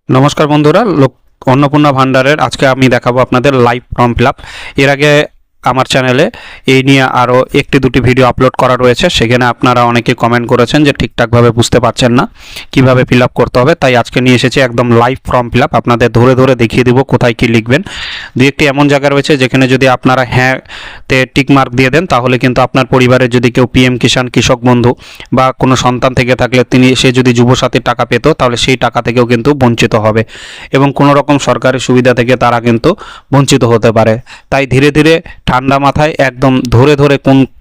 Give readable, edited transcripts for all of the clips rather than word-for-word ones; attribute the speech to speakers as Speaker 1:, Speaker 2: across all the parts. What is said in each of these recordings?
Speaker 1: নমস্কার বন্ধুরা, অন্নপূর্ণা ভান্ডারের আজকে আমি দেখাবো আপনাদের লাইভ ফর্ম ফিল আপ। এর আগে আমার চ্যানেলে এই নিয়ে আরও একটি দুটি ভিডিও আপলোড করা রয়েছে, সেখানে আপনারা অনেকে কমেন্ট করেছেন যে ঠিকঠাকভাবে বুঝতে পারছেন না কিভাবে ফিল আপ করতে হবে। তাই আজকে নিয়ে এসেছি একদম লাইভ ফর্ম ফিল আপ, আপনাদের ধরে ধরে দেখিয়ে দেবো কোথায় কী লিখবেন। দু একটি এমন জায়গা রয়েছে যেখানে যদি আপনারা হ্যাঁ তে টিক মার্ক দিয়ে দেন, তাহলে কিন্তু আপনার পরিবারের যদি কেউ পিএম কিষাণ কৃষক বন্ধু বা কোনো সন্তান থেকে থাকলে সে যদি যুবসাথীর টাকা পেত, তাহলে সেই টাকা থেকেও কিন্তু বঞ্চিত হবে এবং কোনো রকম সরকারি সুবিধা থেকে তারা কিন্তু বঞ্চিত হতে পারে। তাই ধীরে ধীরে ঠান্ডা মাথায় একদম ধরে ধরে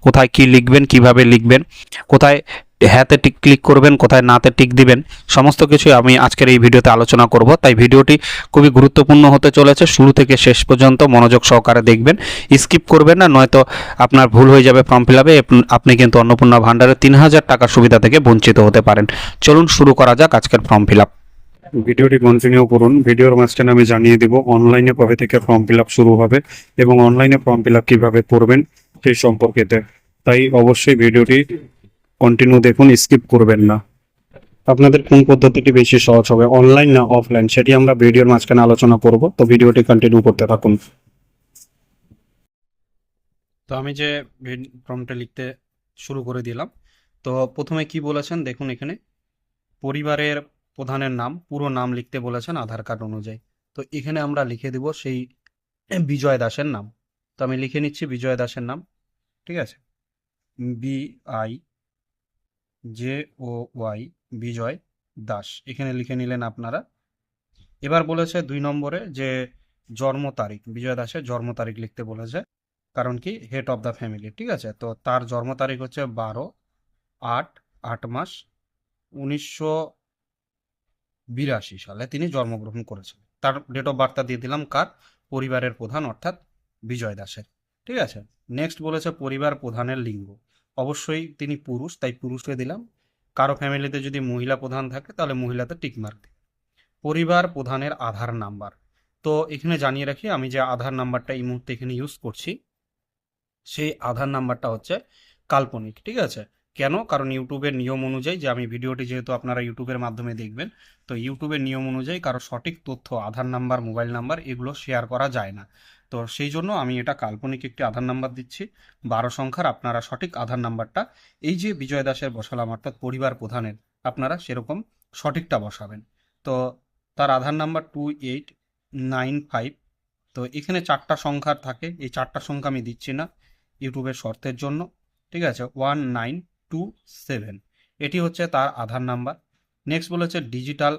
Speaker 1: কোথায় কি লিখবেন, কিভাবে লিখবেন, কোথায় হ্যাঁতে টিক ক্লিক করবেন, কোথায় নাতে টিক দিবেন, সমস্ত কিছুই আমি আজকের এই ভিডিওতে আলোচনা করব। তাই ভিডিওটি খুবই গুরুত্বপূর্ণ হতে চলেছে, শুরু থেকে শেষ পর্যন্ত মনোযোগ সহকারে দেখবেন, স্কিপ করবেন না, নয়তো আপনার ভুল হয়ে যাবে ফর্ম ফিল আপে। আপনি কিন্তু অন্নপূর্ণা ভান্ডারের 3000 টাকার সুবিধা থেকে বঞ্চিত হতে পারেন। চলুন শুরু করা যাক আজকের ফর্ম ফিল আপ। ভিডিওটি কন্টিনিউ করুন। ভিডিওর মাঝখানে আমি জানিয়ে দিব অনলাইনে কবে থেকে ফর্ম ফিল আপ শুরু হবে এবং অনলাইনে ফর্ম ফিল আপ কীভাবে করবেন সেই সম্পর্কেতে। তাই অবশ্যই ভিডিওটি কন্টিনিউ দেখুন, স্কিপ করবেন না। আপনাদের কোন পদ্ধতিটি বেশি সহজ হবে, অনলাইন না অফলাইন, সেটি আমরা ভিডিওর মাঝখানে আলোচনা করব। তো ভিডিওটি কন্টিনিউ করতে থাকুন। তো আমি যে ফর্মটা লিখতে শুরু করে দিলাম। তো প্রথমে কি বলেছেন দেখুন, এখানে পরিবারের প্রধানের নাম, পুরো নাম লিখতে বলেছেন আধার কার্ড অনুযায়ী। তো এখানে আমরা লিখে দিব সেই বিজয় দাসের নাম। তো আমি লিখে নিচ্ছি বিজয় দাসের নাম, ঠিক আছে, BIJOY, বিজয় দাস, এখানে লিখে নিলেন আপনারা। এবার বলেছে 2 নম্বরে যে জন্ম তারিখ, বিজয় দাসের জন্ম তারিখ লিখতে বলেছে, কারণ কি হেড অফ দ্য ফ্যামিলি, ঠিক আছে। তো তার জন্ম তারিখ হচ্ছে 12/8, 8 মাস 1982 সালে তিনি জন্মগ্রহণ করেছেন। তার ডেট অফ বার্থটা দিয়ে দিলাম কার, পরিবারের প্রধান অর্থাৎ বিজয় দাসের, ঠিক আছে। নেক্সট বলেছে পরিবার প্রধানের লিঙ্গ, অবশ্যই তিনি পুরুষ, তাই পুরুষকে দিলাম। কারো ফ্যামিলিতে যদি মহিলা প্রধান থাকে তাহলে মহিলাতে টিকমার্ক দিই। পরিবার প্রধানের আধার নাম্বার, তো এখানে জানিয়ে রাখি আমি যে আধার নাম্বারটা এই মুহূর্তে এখানে ইউজ করছি, সেই আধার নাম্বারটা হচ্ছে কাল্পনিক, ঠিক আছে। কেন? কারণ ইউটিউবের নিয়ম অনুযায়ী, যে আমি ভিডিওটি যেহেতু আপনারা ইউটিউবের মাধ্যমে দেখবেন, তো ইউটিউবের নিয়ম অনুযায়ী কারো সঠিক তথ্য, আধার নাম্বার, মোবাইল নাম্বার এগুলো শেয়ার করা যায় না। তো সেই জন্য আমি এটা কাল্পনিক একটি আধার নাম্বার দিচ্ছি 12 সংখ্যার। আপনারা সঠিক আধার নাম্বারটা এই যে বিজয় দাসের বসালাম অর্থাৎ পরিবার প্রধানের, আপনারা সেরকম সঠিকটা বসাবেন। তো তার আধার নাম্বার 2895। তো এখানে 4টা সংখ্যার থাকে, এই 4টা সংখ্যা আমি দিচ্ছি না ইউটিউবের শর্তের জন্য, ঠিক আছে। 1927, এটি হচ্ছে তার আধার নাম্বার। নেক্সট বলেছে ডিজিটাল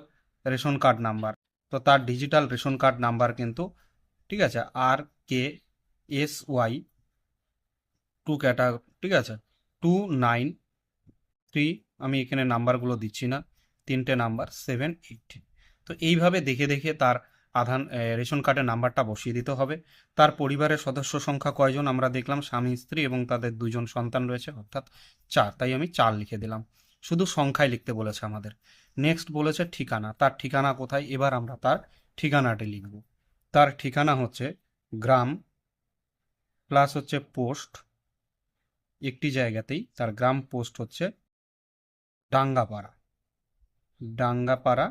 Speaker 1: রেশন কার্ড নাম্বার, তো তার ডিজিটাল রেশন কার্ড নাম্বার কিন্তু, ঠিক আছে, RKSY 2 ঠিক আছে, 293, আমি এখানে নাম্বারগুলো দিচ্ছি না, 3টে নাম্বার 78। তো এইভাবে দেখে দেখে তার আধার রেশন কার্ডের নাম্বারটা বসিয়ে দিতে হবে। তার পরিবারের সদস্য সংখ্যা কয়জন আমরা দেখলাম, স্বামী স্ত্রী এবং তাদের 2জন সন্তান রয়েছে অর্থাৎ 4, তাই আমি 4 লিখে দিলাম। শুধু সংখ্যায় লিখতে বলেছে আমাদের। নেক্সট বলেছে ঠিকানা, তার ঠিকানা কোথায়, এবার আমরা তার ঠিকানাটি লিখব। তার ঠিকানা হচ্ছে গ্রাম প্লাস হচ্ছে পোস্ট, একটি জায়গাতেই তার গ্রাম পোস্ট হচ্ছে ডাঙ্গাপাড়া, ডাঙ্গাপাড়া,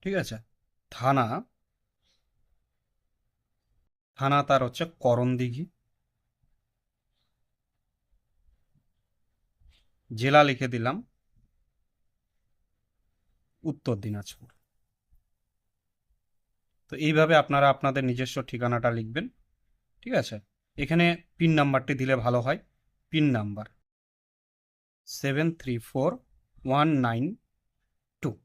Speaker 1: ঠিক আছে। থানা, থানা তার হচ্ছে করণদিঘি। জেলা লিখে দিলাম উত্তর দিনাজপুর। তো এইভাবে আপনারা আপনাদের নিজস্ব ঠিকানাটা লিখবেন, ঠিক আছে। এখানে পিন নাম্বারটি দিলে ভালো হয়, পিন নাম্বার 734192।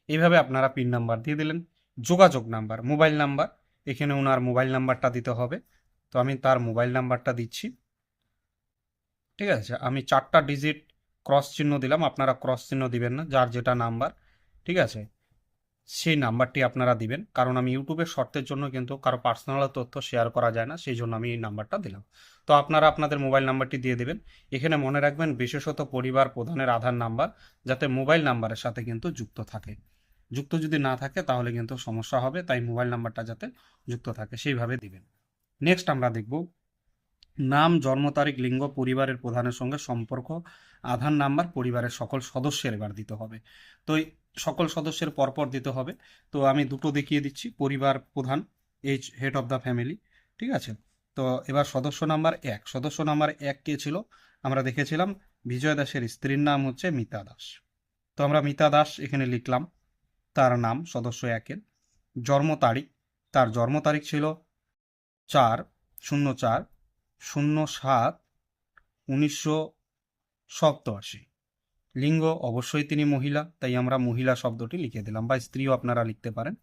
Speaker 1: এইভাবে আপনারা পিন নাম্বার দিয়ে দিলেন। যোগাযোগ নাম্বার, মোবাইল নাম্বার, এখানে ওনার মোবাইল নাম্বারটা দিতে হবে। তো আমি তার মোবাইল নাম্বারটা দিচ্ছি, ঠিক আছে। আমি 4টা ডিজিট ক্রস চিহ্ন দিলাম, আপনারা ক্রস চিহ্ন দিবেন না, যার যেটা নাম্বার, ঠিক আছে, সেই নাম্বারটি আপনারা দিবেন। কারণ আমি ইউটিউবের শর্তের জন্য কিন্তু কারো পার্সোনাল তথ্য শেয়ার করা যায় না, সেই জন্য আমি এই নাম্বারটা দিলাম। তো আপনারা আপনাদের মোবাইল নাম্বারটি দিয়ে দেবেন। এখানে মনে রাখবেন বিশেষত পরিবার প্রধানের আধার নাম্বার যাতে মোবাইল নাম্বারের সাথে কিন্তু যুক্ত থাকে, যুক্ত যদি না থাকে তাহলে কিন্তু সমস্যা হবে, তাই মোবাইল নাম্বারটা যাতে যুক্ত থাকে সেইভাবে দিবেন। নেক্সট আমরা দেখব নাম, জন্ম তারিখ, লিঙ্গ, পরিবারের প্রধানের সঙ্গে সম্পর্ক, আধার নাম্বার, পরিবারের সকল সদস্যের এবার দিতে হবে। তো সকল সদস্যের পরপর দিতে হবে। তো আমি দুটো দেখিয়ে দিচ্ছি, পরিবার প্রধান, age head of the family, ঠিক আছে। তো এবার সদস্য নাম্বার এক কে ছিল? আমরা দেখেছিলাম বিজয় দাসের স্ত্রীর নাম হচ্ছে মিতা দাস। তো আমরা মিতা দাস এখানে লিখলাম তার নাম সদস্য একের। জন্ম তারিখ, তার জন্ম তারিখ ছিল 4/04/07/1987। লিঙ্গ অবশ্যই তিনি মহিলা, তাই আমরা মহিলা শব্দটি লিখে দিলাম, বা স্ত্রীও আপনারা লিখতে পারেন।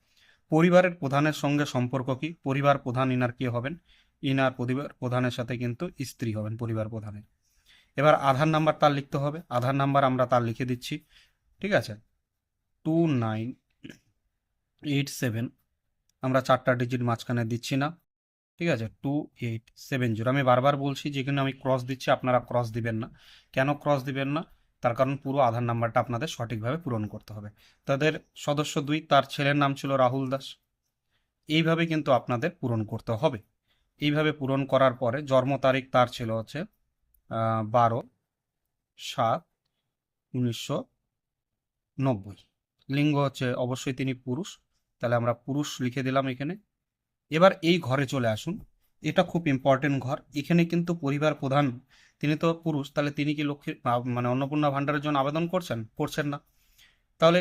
Speaker 1: পরিবারের প্রধানের সঙ্গে সম্পর্ক কি? পরিবার প্রধান ইনার কি হবেন? ইনার পরিবার প্রধানের সাথে কিন্তু স্ত্রী হবেন পরিবার প্রধানের। এবার আধার নাম্বার তার লিখতে হবে। আধার নাম্বার আমরা তার লিখে দিচ্ছি, ঠিক আছে। 2987, আমরা 4টা ডিজিট মাঝখানে দিচ্ছি না, ঠিক আছে। 2870। আমি বারবার বলছি, যেখানে আমি ক্রস দিচ্ছি আপনারা ক্রস দিবেন না। কেন ক্রস দিবেন না? তার কারণ পুরো আধার নাম্বারটা আপনাদের সঠিকভাবে পূরণ করতে হবে। তাদের সদস্য 2, তার ছেলের নাম ছিল রাহুল দাস। এইভাবে কিন্তু আপনাদের পূরণ করতে হবে। এইভাবে পূরণ করার পরে জন্ম তারিখ তার ছিল হচ্ছে 12/7/1990। লিঙ্গ হচ্ছে অবশ্যই তিনি পুরুষ, তাহলে আমরা পুরুষ লিখে দিলাম এখানে। এবার এই ঘরে চলে আসুন, এটা খুব ইম্পর্টেন্ট ঘর। এখানে কিন্তু পরিবার প্রধান, তিনি তো পুরুষ, তাহলে তিনি কি লক্ষ্মীর মানে অন্নপূর্ণা ভাণ্ডারের জন্য আবেদন করছেন না। তাহলে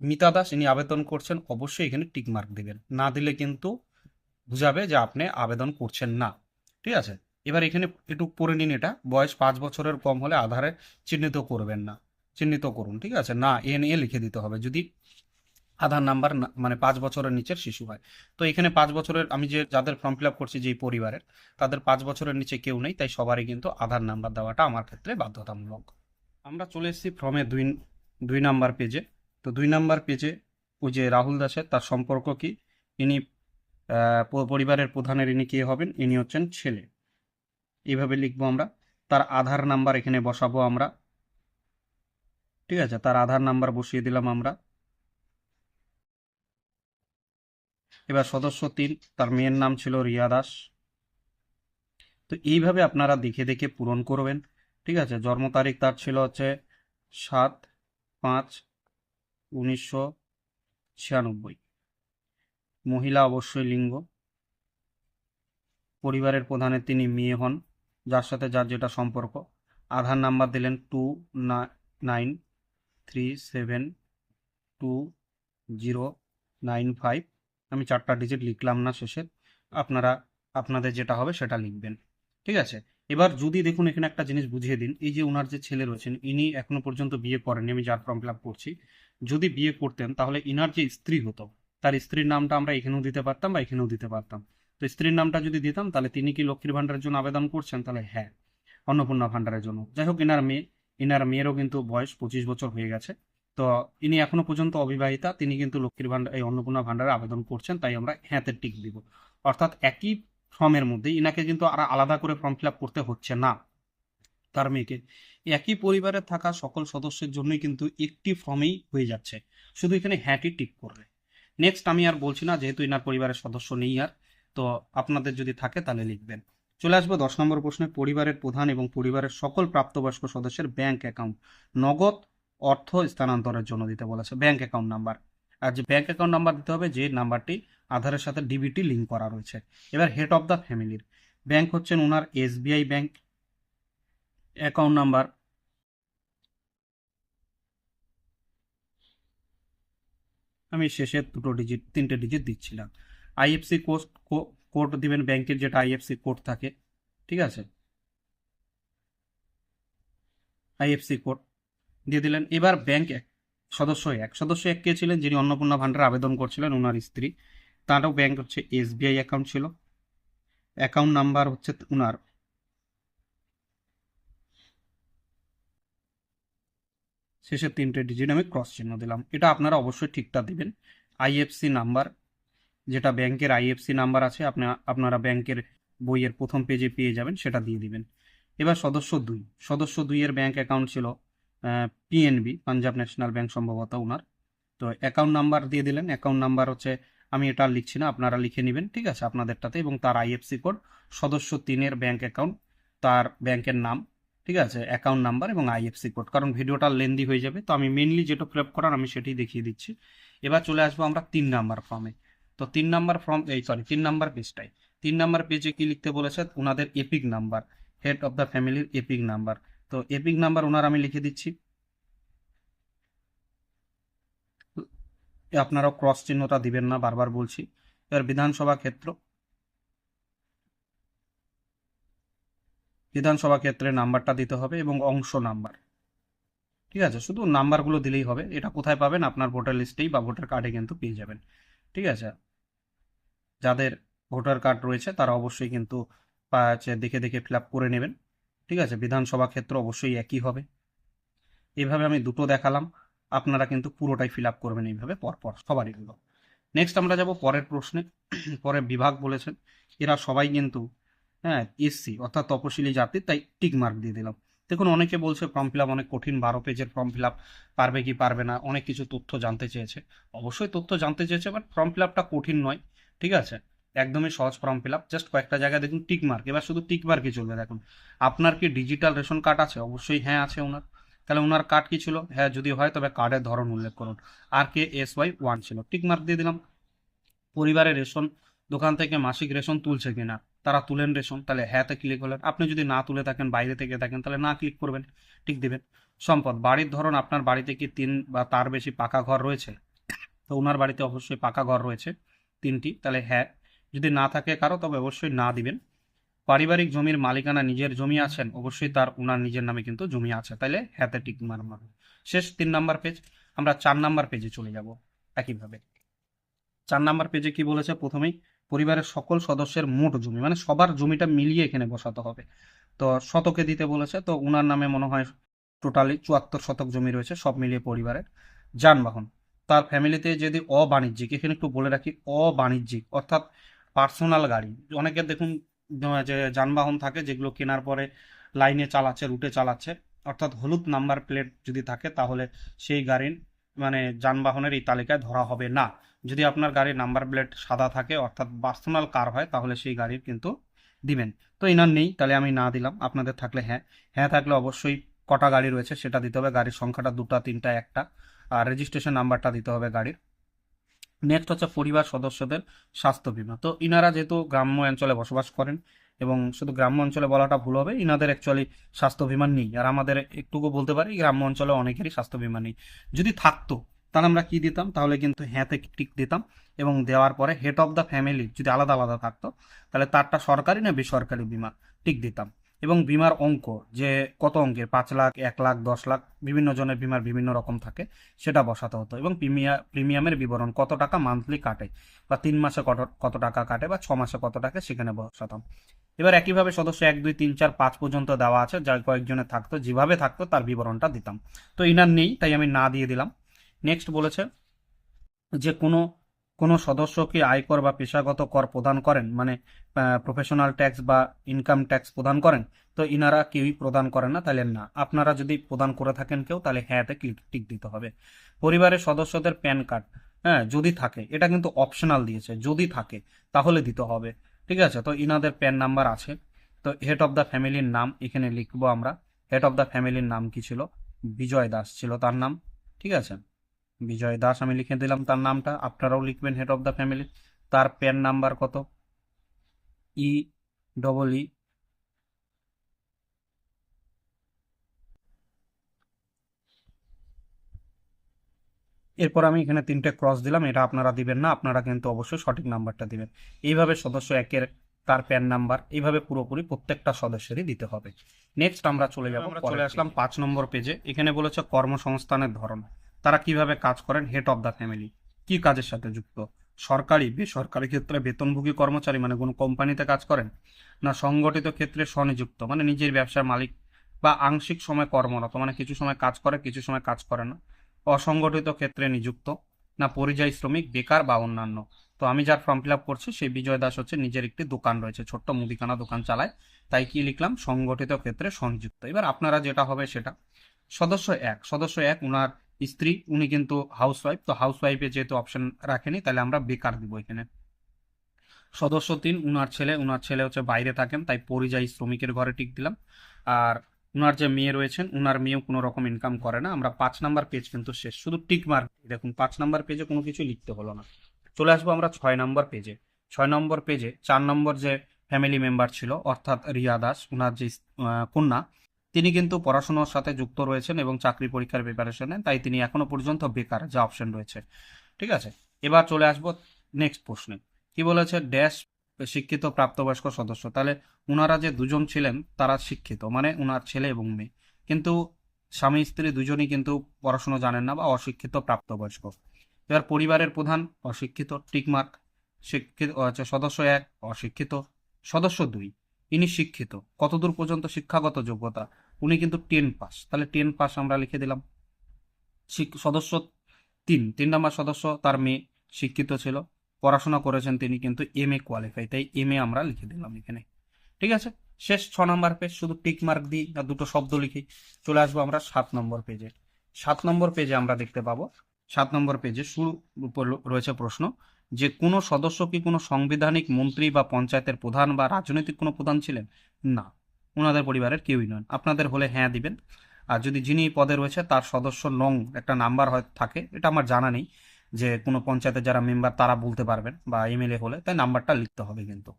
Speaker 1: মিতা দাস ইনি আবেদন করছেন, অবশ্যই এখানে টিক মার্ক দিবেন, না দিলে কিন্তু বুঝাবে যে আপনি আবেদন করছেন না, ঠিক আছে। এবার এখানে একটু পড়ে নিন, এটা বয়স 5 বছরের কম হলে আধারে চিহ্নিত করবেন না, চিহ্নিত করুন, ঠিক আছে। না এ লিখে দিতে হবে যদি আধার নাম্বার মানে 5 বছরের নিচের শিশু হয়। তো এখানে 5 বছরের, আমি যে যাদের ফর্ম ফিল আপ করছি যেই পরিবারের, তাদের 5 বছরের নিচে কেউ নেই, তাই সবারই কিন্তু আধার নাম্বার দেওয়াটা আমার ক্ষেত্রে বাধ্যতামূলক। আমরা চলে এসেছি ফর্মে 2 নাম্বার পেজে। তো 2 নাম্বার পেজে ওই যে রাহুল দাসের, তার সম্পর্ক কি? ইনি পরিবারের প্রধানের ইনি কে হবেন? ইনি হচ্ছেন ছেলে। এইভাবে লিখবো আমরা। তার আধার নাম্বার এখানে বসাবো আমরা, ঠিক আছে। তার আধার নাম্বার বসিয়ে দিলাম আমরা। এবার সদস্য 3, তার মেয়ের নাম ছিল রিয়া দাস। তো এইভাবে আপনারা দেখে দেখে পূরণ করবেন, ঠিক আছে। জন্ম তারিখ তার ছিল হচ্ছে 7/5/1996। মহিলা অবশ্যই লিঙ্গ। পরিবারের প্রধানের তিনি মেয়ে হন, যার সাথে যার যেটা সম্পর্ক। আধার নাম্বার দিলেন 29372095। আমি 4টা ডিজিট লিখলাম না শেষে, আপনারা আপনাদের যেটা হবে সেটা লিখবেন, ঠিক আছে। এবার যদি দেখুন, এখানে একটা জিনিস বুঝিয়ে দিন, এই যে ওনার যে ছেলে রয়েছেন, ইনি এখনো পর্যন্ত বিয়ে করেননি, আমি যার ফর্ম ফিল আপ করছি। যদি বিয়ে করতেন তাহলে ইনার যে স্ত্রী হতো, তার স্ত্রীর নামটা আমরা এখানেও দিতে পারতাম বা এখানেও দিতে পারতাম। তো স্ত্রীর নামটা যদি দিতাম, তাহলে তিনি কি লক্ষ্মীর ভাণ্ডারের জন্য আবেদন করছেন? তাহলে হ্যাঁ, অন্নপূর্ণা ভাণ্ডারের জন্য। যাই হোক, ইনার মেয়েরও কিন্তু বয়স 25 বছর হয়ে গেছে। তো ইনি এখনো পর্যন্ত অবিবাহিতা, তিনি কিন্তু লক্ষ্মীর ভাণ্ডার, এই অন্নপূর্ণা ভাণ্ডারে আবেদন করছেন, তাই আমরা হ্যাঁতে টিক দিব। অর্থাৎ একই ফর্মের মধ্যে ইনাকে কিন্তু আর আলাদা করে ফর্ম ফিল আপ করতে হচ্ছে না। তার মেয়েকে একই পরিবারে থাকা সকল সদস্যের জন্যই কিন্তু একটি ফর্মেই হয়ে যাচ্ছে, শুধু এখানে হ্যাঁটি টিক করবে। নেক্সট আমি আর বলছি না, যেহেতু ইনার পরিবারের সদস্য নেই আর। তো আপনাদের যদি থাকে তাহলে লিখবেন। চলে আসবো 10 নম্বর প্রশ্নে। পরিবারের প্রধান এবং পরিবারের সকল প্রাপ্তবয়স্ক সদস্যের ব্যাংক অ্যাকাউন্ট, নগদ অর্থ স্থানান্তরের জন্য দিতে বলেছে ব্যাংক অ্যাকাউন্ট নাম্বার। আর যে ব্যাংক অ্যাকাউন্ট নাম্বার দিতে হবে, যে নাম্বারটি আধারের সাথে ডিবিটি লিঙ্ক করা রয়েছে। এবার হেড অফ দ্য ফ্যামিলির ব্যাংক হচ্ছেন ওনার SBI ব্যাংক। অ্যাকাউন্ট নাম্বার আমি শেষের 3টে ডিজিট দিচ্ছিলাম। IFSC কোড দিবেন ব্যাংকের, যেটা IFSC কোড থাকে, ঠিক আছে। IFSC কোড দিয়ে দিলেন। এবার সদস্য এক কে ছিলেন? যিনি অন্নপূর্ণা ভাণ্ডারে আবেদন করছিলেন, ওনার স্ত্রী। তারও ব্যাংক হচ্ছে SBI অ্যাকাউন্ট ছিল। অ্যাকাউন্ট নাম্বার হচ্ছে ওনার শেষের 3টে ডিজিট আমি ক্রস চিহ্ন দিলাম। এটা আপনারা অবশ্যই ঠিকঠাক দিবেন। IFSC নাম্বার, যেটা ব্যাংকের IFSC নাম্বার আছে, আপনারা ব্যাংকের বইয়ের প্রথম পেজে পেয়ে যাবেন, সেটা দিয়ে দিবেন। এবার সদস্য 2 এর ব্যাংক অ্যাকাউন্ট ছিল PNB, পাঞ্জাব ন্যাশনাল ব্যাংক সম্ভবত ওনার। তো অ্যাকাউন্ট নাম্বার দিয়ে দিলেন। অ্যাকাউন্ট নাম্বার হচ্ছে, আমি এটা লিখছি না, আপনারা লিখে নেবেন, ঠিক আছে, আপনাদেরটাতে। এবং তার IFSC কোড। সদস্য 3 এর ব্যাংক অ্যাকাউন্ট, তার ব্যাংকের নাম, ঠিক আছে, অ্যাকাউন্ট নাম্বার এবং আইএফসি কোড, কারণ ভিডিওটা লেন্দি হয়ে যাবে। তো আমি মেনলি যেটা ফিল আপ করার আমি সেটাই দেখিয়ে দিচ্ছি। এবার চলে আসবো আমরা 3 নাম্বার ফর্মে। তো 3 নাম্বার ফর্ম, 3 নাম্বার পেজটাই। 3 নাম্বার পেজে কি লিখতে বলেছে, ওনাদের epic number, head of the ফ্যামিলির এপিক নাম্বার। তো এপিক নাম্বার ওনার আমি লিখে দিচ্ছি, আপনারাও ক্রস চিহ্নটা দিবেন না, বারবার বলছি। এবার বিধানসভা ক্ষেত্রে নাম্বারটা দিতে হবে এবং অংশ নাম্বার। ঠিক আছে, শুধু নাম্বারগুলো দিলেই হবে। এটা কোথায় পাবেন, আপনার ভোটার লিস্টেই বা ভোটার কার্ডে কিন্তু পেয়ে যাবেন। ঠিক আছে, যাদের ভোটার কার্ড রয়েছে তারা অবশ্যই কিন্তু দেখে দেখে ফিল আপ করে নেবেন। ঠিক আছে, বিধানসভা ক্ষেত্র অবশ্যই একই হবে। এইভাবে আমি দুটো দেখালাম, আপনারা কিন্তু পুরোটাই ফিল আপ করবেন এইভাবে পরপর সবারই গুলো। নেক্সট আমরা যাব পরের প্রশ্নে। পরের বিভাগ বলেছেন, এরা সবাই কিন্তু হ্যাঁ এসসি অর্থাৎ তপশিলি জাতি, তাই টিক মার্ক দিয়ে দিলাম। দেখুন, অনেকে বলছে ফর্ম ফিল আপ অনেক কঠিন, 12 পেজের ফর্ম ফিল আপ পারবে কি পারবে না, অনেক কিছু তথ্য জানতে চেয়েছে। অবশ্যই তথ্য জানতে চেয়েছে, বাট ফর্ম ফিল আপটা কঠিন নয়। ঠিক আছে, একদমই সহজ ফর্ম ফিল আপ, জাস্ট কয়েকটা জায়গায় দেখুন টিক মার্ক। এবার শুধু টিক মার্কই চলবে। দেখুন, আপনার কি ডিজিটাল রেশন কার্ড আছে? অবশ্যই হ্যাঁ আছে ওনার। তাহলে ওনার কার্ড কি ছিল? হ্যাঁ যদি হয় তবে কার্ডের ধরন উল্লেখ করুন। RKSY1 ছিল, টিক মার্ক দিয়ে দিলাম। পরিবারের রেশন দোকান থেকে মাসিক রেশন তুলছে কিনা, তারা তুলেন রেশন, তাহলে হ্যাঁতে ক্লিক হলেন। আপনি যদি না তুলে থাকেন, বাইরে থেকে থাকেন, তাহলে না ক্লিক করবেন, ঠিক দিবেন। সম্পদ, বাড়ির ধরন, আপনার বাড়িতে কি 3 বা তার বেশি পাকা ঘর রয়েছে? তো ওনার বাড়িতে অবশ্যই পাকা ঘর রয়েছে 3টি, তাহলে হ্যাঁ। যদি না থাকে কারো, তবে অবশ্যই না দিবেন। পারিবারিক জমির মালিকানা, নিজের জমি আছেন, অবশ্যই তার ওনার নিজের নামে কিন্তু জমি আছে, তাইলে হ্যাঁতে টিক মারবেন। শেষ 3 নাম্বার পেজ। আমরা 4 নাম্বার পেজে চলে যাব একইভাবে। 4 নাম্বার পেজে কি বলেছে, প্রথমেই পরিবারের সকল সদস্যের মোট জমি, মানে সবার জমিটা মিলিয়ে এখানে বসাতে হবে। তো শতকে দিতে বলেছে, তো উনার নামে মনে হয় টোটালি 74 শতক জমি রয়েছে সব মিলিয়ে পরিবারের। যানবাহন, তার ফ্যামিলিতে যদি অবাণিজ্যিক, এখানে একটু বলে রাখি, অবাণিজ্যিক অর্থাৎ পার্সোনাল গাড়ি, অনেকের দেখুন যে যানবাহন থাকে যেগুলো কেনার পরে লাইনে চালাচ্ছে, রুটে চালাচ্ছে, অর্থাৎ হলুদ নাম্বার প্লেট যদি থাকে তাহলে সেই গাড়ির মানে যানবাহনের এই তালিকায় ধরা হবে না। যদি আপনার গাড়ির নাম্বার প্লেট সাদা থাকে অর্থাৎ পার্সোনাল কার হয়, তাহলে সেই গাড়ির কিন্তু দিবেন। তো এনার নেই, তাহলে আমি না দিলাম। আপনাদের থাকলে হ্যাঁ। হ্যাঁ থাকলে অবশ্যই কটা গাড়ি রয়েছে সেটা দিতে হবে, গাড়ির সংখ্যাটা 2টা 3টা 1টা, আর রেজিস্ট্রেশন নাম্বারটা দিতে হবে গাড়ির। নেক্সট হচ্ছে পরিবার সদস্যদের স্বাস্থ্য বীমা। তো ইনারা যেহেতু গ্রাম্য অঞ্চলে বসবাস করেন, এবং শুধু গ্রাম্য অঞ্চলে বলাটা ভুল হবে, ইনাদের অ্যাকচুয়ালি স্বাস্থ্য বীমা নেই। আর আমাদের একটুকু বলতে পারি গ্রাম্য অঞ্চলে অনেকেরই স্বাস্থ্য বীমা নেই। যদি থাকতো তাহলে আমরা কি দিতাম, তাহলে কিন্তু হ্যাঁতে টিক দিতাম, এবং দেওয়ার পরে হেড অফ দ্য ফ্যামিলি যদি আলাদা আলাদা থাকতো তাহলে তারটা সরকারি না বেসরকারি বীমা টিক দিতাম। এবং বিমার অঙ্ক, যে কত অঙ্কের, 5 লাখ, 1 লাখ, 10 লাখ, বিভিন্ন জনের বিমার বিভিন্ন রকম থাকে, সেটা বসাতে হতো। এবং প্রিমিয়ামের বিবরণ, কত টাকা মান্থলি কাটে, বা 3 মাসে কত কত টাকা কাটে, বা 6 মাসে কত টাকা, সেখানে বসাতাম। এবার একইভাবে সদস্য 1 2 3 4 5 পর্যন্ত দেওয়া আছে, যার কয়েকজনের থাকতো, যেভাবে থাকতো তার বিবরণটা দিতাম। তো ইনার নেই, তাই আমি না দিয়ে দিলাম। নেক্সট বলেছে যে কোনো কোনো সদস্য কি আয়কর বা পেশাগত কর প্রদান করেন, মানে প্রফেশনাল ট্যাক্স বা ইনকাম ট্যাক্স প্রদান করেন? তো ইনারা কেউই প্রদান করেন না, তাহলে না। আপনারা যদি প্রদান করে থাকেন কেউ, তাহলে হ্যাঁতে টিক দিতে হবে। পরিবারের সদস্যদের প্যান কার্ড, হ্যাঁ যদি থাকে, এটা কিন্তু অপশনাল দিয়েছে, যদি থাকে তাহলে দিতে হবে। ঠিক আছে, তো ইনাদের প্যান নাম্বার আছে। তো হেড অফ দ্য ফ্যামিলির নাম এখানে লিখবো আমরা। হেড অফ দ্য ফ্যামিলির নাম কি ছিল? বিজয় দাস ছিল তার নাম। ঠিক আছে, বিজয় দাস আমি লিখে দিলাম তার নামটা। আপনারাও লিখবেন হেড অফ দ্য ফ্যামিলি। তার প্যান নাম্বার কত? E এরপর আমি এখানে 3টে ক্রস দিলাম, এটা আপনারা দিবেন না, আপনারা কিন্তু অবশ্যই সঠিক নাম্বারটা দিবেন। এইভাবে সদস্য একের তার প্যান নাম্বার, এইভাবে পুরোপুরি প্রত্যেকটা সদস্যেরই দিতে হবে। নেক্সট আমরা চলে যাব, আমরা চলে আসলাম 5 নম্বর পেজে। এখানে বলেছে কর্মসংস্থানের ধরন, তারা কিভাবে কাজ করেন। হেড অফ দ্য ফ্যামিলি কি কাজের সাথে যুক্ত? সরকারি, বেসরকারি ক্ষেত্রে বেতনভোগী কর্মচারী, মানে কোনো কোম্পানিতে কাজ করেন, না সংগঠিত ক্ষেত্রে স্বনিযুক্ত, মানে নিজের ব্যবসার মালিক, বা আংশিক সময় কর্মরত, মানে কিছু সময় কাজ করে কিছু সময় কাজ করে না, অসংগঠিত ক্ষেত্রে নিযুক্ত, না পরিযায়ী শ্রমিক, বেকার, বা অন্যান্য। তো আমি যার ফর্ম ফিল আপ করছি সেই বিজয় দাস হচ্ছে, নিজের একটি দোকান রয়েছে, ছোট্ট মুদিখানা দোকান চালায়, তাই কি লিখলাম, সংগঠিত ক্ষেত্রে সংযুক্ত। এবার আপনারা যেটা হবে সেটা। সদস্য এক উনার স্ত্রী, উনি কিন্তু হাউসওয়াইফ, তো হাউসওয়াইফে যেহেতু অপশন রাখেনি, তাহলে আমরা বেকার দিব এখানে। সদস্য 3 উনার ছেলে হচ্ছে বাইরে থাকেন, তাই পরিযায়ী শ্রমিকের ঘরে টিক দিলাম। আর উনার যে মেয়ে রয়েছেন, উনার মেয়েও কোনো রকম ইনকাম করে না। আমরা 5 নাম্বার পেজ কিন্তু শেষ, শুধু টিক মার্ক। দেখুন 5 নাম্বার পেজে কোনো কিছু লিখতে হলো না। চলে আসবো আমরা 6 নম্বর পেজে। 6 নম্বর পেজে 4 নম্বর যে ফ্যামিলি মেম্বার ছিল, অর্থাৎ রিয়া দাস, উনার যে কন্যা, তিনি কিন্তু পড়াশোনার সাথে যুক্ত রয়েছেন এবং চাকরি পরীক্ষার প্রিপারেশন নেন, তাই তিনি এখনো পর্যন্ত বেকার, যা অপশন রয়েছে। ঠিক আছে, এবার চলে আসবো নেক্সট প্রশ্নে। কি বলেছে? ড্যাশ শিক্ষিত প্রাপ্তবয়স্ক সদস্য। তাহলে উনারা যে দুজন ছিলেন তারা শিক্ষিত, মানে উনার ছেলে এবং মেয়ে, কিন্তু স্বামী স্ত্রী দুজনই কিন্তু পড়াশোনা জানেন না বা অশিক্ষিত প্রাপ্তবয়স্ক। এবার পরিবারের প্রধান অশিক্ষিত, টিকমার্ক। শিক্ষিত আচ্ছা, সদস্য 1 অশিক্ষিত, সদস্য 2 ইনি শিক্ষিত। কতদূর পর্যন্ত শিক্ষাগত যোগ্যতা? উনি কিন্তু 10 পাস, তাহলে 10 পাস আমরা লিখে দিলাম। সদস্য 3 নম্বর সদস্য, তার মেয়ে শিক্ষিত ছিল, পড়াশোনা করেছেন তিনি, কিন্তু MA কোয়ালিফাই, তাই MA আমরা লিখে দিলাম এখানে। ঠিক আছে, শেষ 6 নম্বর পেজ, শুধু টিক মার্ক দিই আর দুটো শব্দ লিখি। চলে আসবো আমরা 7 নম্বর পেজে। 7 নম্বর পেজে আমরা দেখতে পাবো, 7 নম্বর পেজে শুরু রয়েছে প্রশ্ন যে কোনো সদস্য কি কোনো সাংবিধানিক মন্ত্রী বা পঞ্চায়েতের প্রধান বা রাজনৈতিক কোনো প্রধান ছিলেন? না, ওনাদের পরিবারের কেউই নন। আপনাদের হলে হ্যাঁ দিবেন, আর যদি যিনি এই পদে রয়েছে তার সদস্য নং একটা নাম্বার হয়তো থাকে, এটা আমার জানা নেই, যে কোনো পঞ্চায়েতের যারা মেম্বার তারা বলতে পারবেন, বা MLA হলে, তাই নাম্বারটা লিখতে হবে কিন্তু।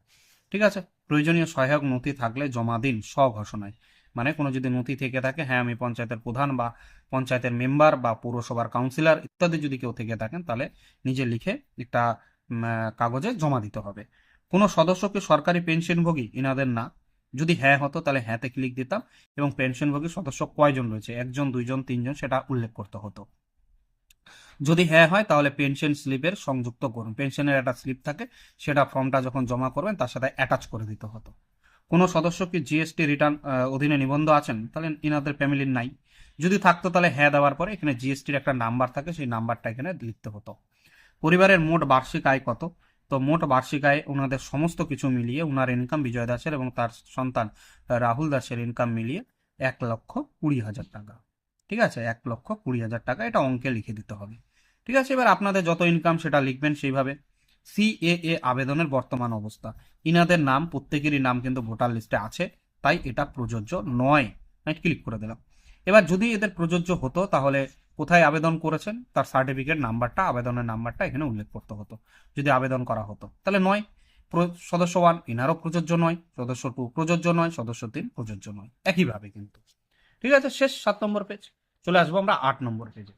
Speaker 1: ঠিক আছে, প্রয়োজনীয় সহায়ক নথি থাকলে জমা দিন স্বঘোষণায়। মানে কোনো যদি নথি থেকে থাকে, হ্যাঁ আমি পঞ্চায়েতের প্রধান বা পঞ্চায়েতের মেম্বার বা পৌরসভার কাউন্সিলর ইত্যাদি যদি কেউ থেকে থাকেন, তাহলে নিজে লিখে একটা কাগজে জমা দিতে হবে। কোনো সদস্যকে সরকারি পেনশনভোগী? ইনাদের না। যদি হ্যাঁ হতো তাহলে হ্যাঁতে ক্লিক দিতাম, এবং পেনশনভোগী সদস্য কয়জন রয়েছে, 1 জন 2 জন 3 জন, সেটা উল্লেখ করতে হতো। যদি হ্যাঁ হয় তাহলে পেনশন স্লিপের সংযুক্ত করুন, পেনশনের একটা স্লিপ থাকে, সেটা ফর্মটা যখন জমা করবেন তার সাথে অ্যাটাচ করে দিতে হতো। কোনো সদস্য কি GST রিটার্ন অধীনে নিবন্ধ আছেন? তাহলে ইনাদের ফ্যামিলির নাই। যদি থাকতো তাহলে হ্যাঁ দেওয়ার পরে এখানে GSTর একটা নাম্বার থাকে, সেই নাম্বারটা এখানে লিখতে হতো। পরিবারের মোট বার্ষিক আয় কত? তো মোট বার্ষিক আয় ওনাদের সমস্ত কিছু মিলিয়ে, ওনার ইনকাম, বিজয় দাসের এবং তার সন্তান রাহুল দাসের ইনকাম মিলিয়ে 1,20,000 টাকা। ঠিক আছে, 1,20,000 টাকা, এটা অঙ্কে লিখে দিতে হবে। ঠিক আছে, এবার আপনাদের যত ইনকাম সেটা লিখবেন সেইভাবে। CAA আবেদনের বর্তমান অবস্থা। ইনাদের নাম, প্রত্যেকেরই নাম কিন্তু ভোটার লিস্টে আছে, তাই এটা প্রযোজ্য নয়। আমি ক্লিক করে দিলাম। এবার যদি এদের প্রযোজ্য হতো তাহলে কোথায় আবেদন করেছেন তার সার্টিফিকেট নাম্বারটা, আবেদনের নাম্বারটা এখানে উল্লেখ করতে হতো, যদি আবেদন করা হতো। তাহলে নয়। সদস্য 1 ইনারও প্রযোজ্য নয়, সদস্য 2 প্রযোজ্য নয়, সদস্য 3 প্রযোজ্য নয়, একইভাবে কিন্তু। ঠিক আছে, শেষ 7 নম্বর পেজ। চলে আসবো আমরা 8 নম্বর পেজে।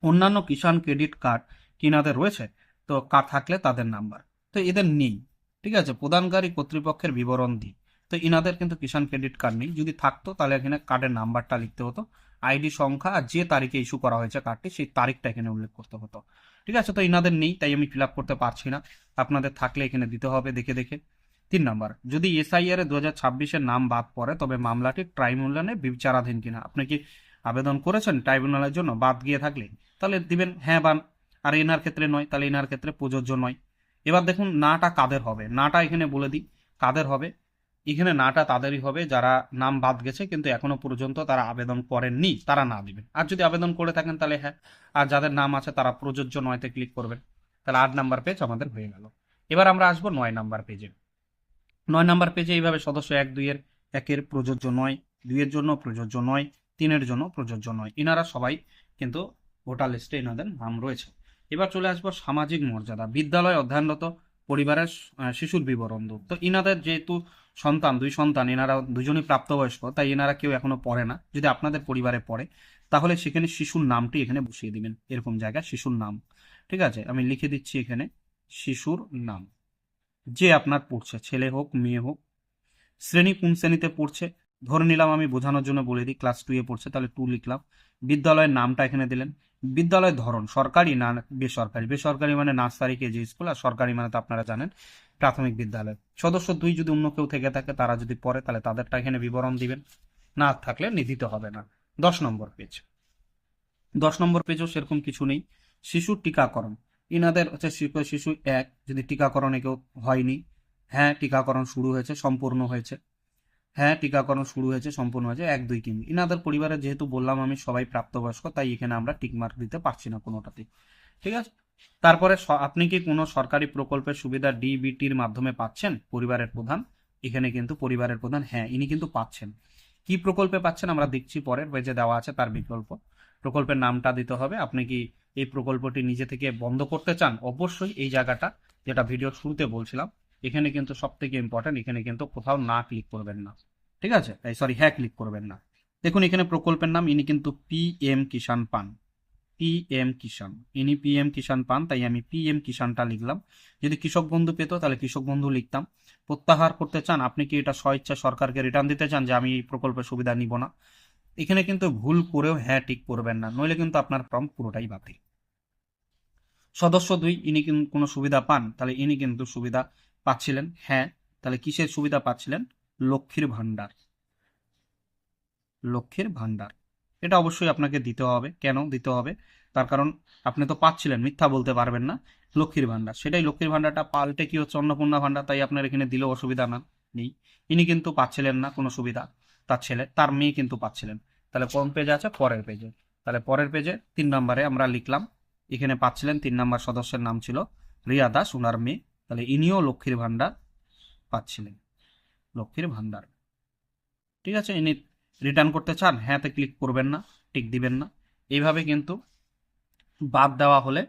Speaker 1: অন্যান্য কিষাণ ক্রেডিট কার্ড কিনাদের রয়েছে? তো কার্ড থাকলে তাদের নাম্বার, তো এদের নেই। ঠিক আছে, প্রদানকারী কর্তৃপক্ষের বিবরণ দিই, তো ইনাদের কিন্তু কিষাণ ক্রেডিট কার্ড নেই। যদি থাকতো তাহলে এখানে কার্ডের নাম্বারটা লিখতে হতো, ID সংখ্যা, আর যে তারিখে ইস্যু করা হয়েছে কার্ডটি সেই তারিখটা এখানে উল্লেখ করতে হতো। ঠিক আছে, তো ইনাদের নেই তাই আমি ফিল আপ করতে পারছি না, আপনাদের থাকলে এখানে দিতে হবে দেখে দেখে। 3 নম্বর, যদি SIR 2026-এর নাম বাদ পড়ে তবে মামলাটি ট্রাইব্যুনালে বিচারাধীন কিনা? আপনি কি আবেদন করেছেন ট্রাইব্যুনালের জন্য বাদ গিয়ে থাকলে? তাহলে দিবেন হ্যাঁ বান। আর এনার ক্ষেত্রে নয়, তাহলে এনার ক্ষেত্রে প্রযোজ্য নয়। এবার দেখুন নাটা কাদের হবে, নাটা এখানে বলে দিই কাদের হবে। এখানে নাটা তাদেরই হবে যারা নাম বাদ গেছে কিন্তু এখনো পর্যন্ত তারা আবেদন করেননি, তারা না দিবেন। আর যদি আবেদন করে থাকেন তাহলে হ্যাঁ, আর যাদের নাম আছে তারা প্রযোজ্য নয়তে ক্লিক করবেন। তাহলে 8 নম্বর পেজ আমাদের হয়ে গেল। এবার আমরা আসবো 9 নম্বর পেজে। 9 নম্বর পেজে এইভাবে সদস্য 1-2-এর প্রযোজ্য নয়, 2-এর জন্য প্রযোজ্য নয়, 3-এর জন্য প্রযোজ্য নয়। ইনারা সবাই কিন্তু ভোটার লিস্টে ইনাদের নাম রয়েছে। এবার চলে আসবো সামাজিক মর্যাদা। বিদ্যালয় অধ্যয়নরত পরিবারের শিশুর বিবরণ দাও। তো ইনাদের যেহেতু সন্তান, 2 সন্তান, এনারা দুজনই প্রাপ্তবয়স্ক, তাই এনারা কেউ এখনো পড়ে না। যদি আপনাদের পরিবারে পড়ে তাহলে সেখানে শিশুর নামটি এখানে বসিয়ে দিবেন, এরকম জায়গায় শিশুর নাম। ঠিক আছে, আমি লিখে দিচ্ছি এখানে শিশুর নাম, যে আপনার পড়ছে, ছেলে হোক মেয়ে হোক। শ্রেণী কোন শ্রেণীতে পড়ছে ধরে নিলাম, আমি বোঝানোর জন্য বলে দিই ক্লাস 2-এ পড়ছে, তাহলে 2 লিখলাম। বিদ্যালয়ের নামটা এখানে দিলেন। বিদ্যালয়ের ধরন সরকারি না বেসরকারি? বেসরকারি মানে নার্সারি কেজি স্কুল, আর সরকারি মানে তো আপনারা জানেন প্রাথমিক বিদ্যালয়। সদস্য 2 যদি অন্য কেউ থেকে থাকে, তারা যদি পড়ে তাহলে তাদেরটা এখানে বিবরণ দিবেন, না থাকলে দিতে হবে না। 10 নম্বর পেজ। 10 নম্বর পেজও সেরকম কিছু নেই। শিশুর টিকাকরণ, ইনাদের হচ্ছে শিশু 1 যদি টিকাকরণে কেউ হয়নি, হ্যাঁ টিকাকরণ শুরু হয়েছে, সম্পূর্ণ হয়েছে। হ্যাঁ টিকাকরণ শুরু হয়েছে, সম্পূর্ণ হয়েছে। 1-2-3 ইনাদের পরিবারে যেহেতু বললাম আমি সবাই প্রাপ্তবয়স্ক, তাই এখানে আমরা টিকমার্ক দিতে পারছি না কোনোটাতে। ঠিক আছে, তারপরে আপনি কি কোনো সরকারি প্রকল্পের সুবিধা DBTর মাধ্যমে পাচ্ছেন? পরিবারের প্রধান, এখানে কিন্তু পরিবারের প্রধান হ্যাঁ ইনি কিন্তু পাচ্ছেন। কি প্রকল্পে পাচ্ছেন আমরা দেখছি, পরের পেজে দেওয়া আছে তার বিকল্প। প্রকল্পের নামটা দিতে হবে। আপনি কি এই প্রকল্পটি নিজে থেকে বন্ধ করতে চান? অবশ্যই এই জায়গাটা, যেটা ভিডিওর শুরুতে বলছিলাম, এখানে কিন্তু সব থেকে ইম্পর্টেন্ট, এখানে কিন্তু কোথাও না ক্লিক করবেন না, ঠিক আছে? সরি, হ্যাঁ ক্লিক করবেন না। দেখুন এখানে প্রকল্পের নাম, ইনি কিন্তু পিএম কিষাণ পান, পিএম কিষাণ, ইনি পিএম কিষাণ পান, তাই আমি পিএম কিষাণটা লিখলাম। যদি কৃষক বন্ধু পেতো তাহলে কৃষক বন্ধু লিখতাম। প্রত্যাহার করতে চান, আপনি কি এটা স্বইচ্ছা সরকারকে রিটার্ন দিতে চান যে আমি এই প্রকল্পের সুবিধা নিব না, এখানে কিন্তু ভুল করেও হ্যাঁ টিক করবেন না, নইলে কিন্তু আপনার ফর্ম পুরোটাই বাতিল। সদস্য 2, ইনি কিন্তু কোনো সুবিধা পান, তাহলে ইনি কিন্তু সুবিধা পাচ্ছিলেন, হ্যাঁ। তাহলে কিসের সুবিধা পাচ্ছিলেন? লক্ষ্মীর ভান্ডার, লক্ষ্মীর ভান্ডার। এটা অবশ্যই আপনাকে দিতে হবে। কেন দিতে হবে? তার কারণ আপনি তো পাচ্ছিলেন, মিথ্যা বলতে পারবেন না। লক্ষ্মীর ভান্ডার, সেটাই লক্ষ্মীর ভান্ডারটা পাল্টে কি হচ্ছে অন্নপূর্ণা ভান্ডার, তাই আপনার এখানে দিলেও অসুবিধা না নেই। ইনি কিন্তু পাচ্ছিলেন না কোনো সুবিধা, তার ছেলে, তার মেয়ে কিন্তু পাচ্ছিলেন। তাহলে কোন পেজে আছে? পরের পেজে। তাহলে পরের পেজে 3 নম্বরে আমরা লিখলাম, এখানে পাচ্ছিলেন 3 নম্বর সদস্যের নাম ছিল রিয়া দাস, ওনার মেয়ে। তাহলে ইনিও লক্ষ্মীর ভান্ডার পাচ্ছিলেন, লক্ষ্মীর ভান্ডার, ঠিক আছে। ইনি রিটার্ন করতে চান, হ্যাঁতে ক্লিক করবেন না, টিক দিবেন না। এইভাবে কিন্তু বাদ দেওয়া হলে,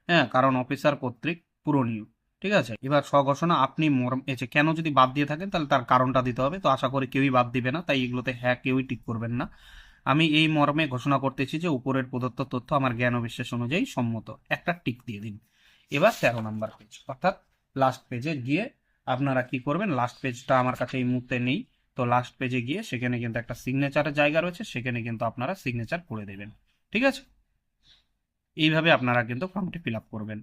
Speaker 1: হ্যাঁ, কারণ অফিসার কর্তৃক পূরণীয়, ঠিক আছে। এবার স্বঘোষণা, আপনি মর্ম এসে কেন যদি বাদ দিয়ে থাকেন তাহলে তার কারণটা দিতে হবে। তো আশা করি কেউই বাদ দিবে না, তাই এগুলোতে হ্যাঁ কেউই টিক করবেন না। আমি এই মর্মে ঘোষণা করতেছি যে উপরের প্রদত্ত তথ্য আমার জ্ঞান ও বিশ্বাস অনুযায়ী সম্মত, একটা টিক দিয়ে দিন। এবার 13 নম্বর পেজ, অর্থাৎ লাস্ট পেজে গিয়ে আপনারা কি করবেন? লাস্ট পেজটা আমার কাছে এই মুহূর্তে নেই, তো লাস্ট পেজে গিয়ে সেখানে কিন্তু একটা সিগনেচারের জায়গা রয়েছে, সেখানে কিন্তু আপনারা সিগনেচার করে দেবেন, ঠিক আছে। এইভাবে আপনারা কিন্তু ফর্মটি ফিল আপ করবেন।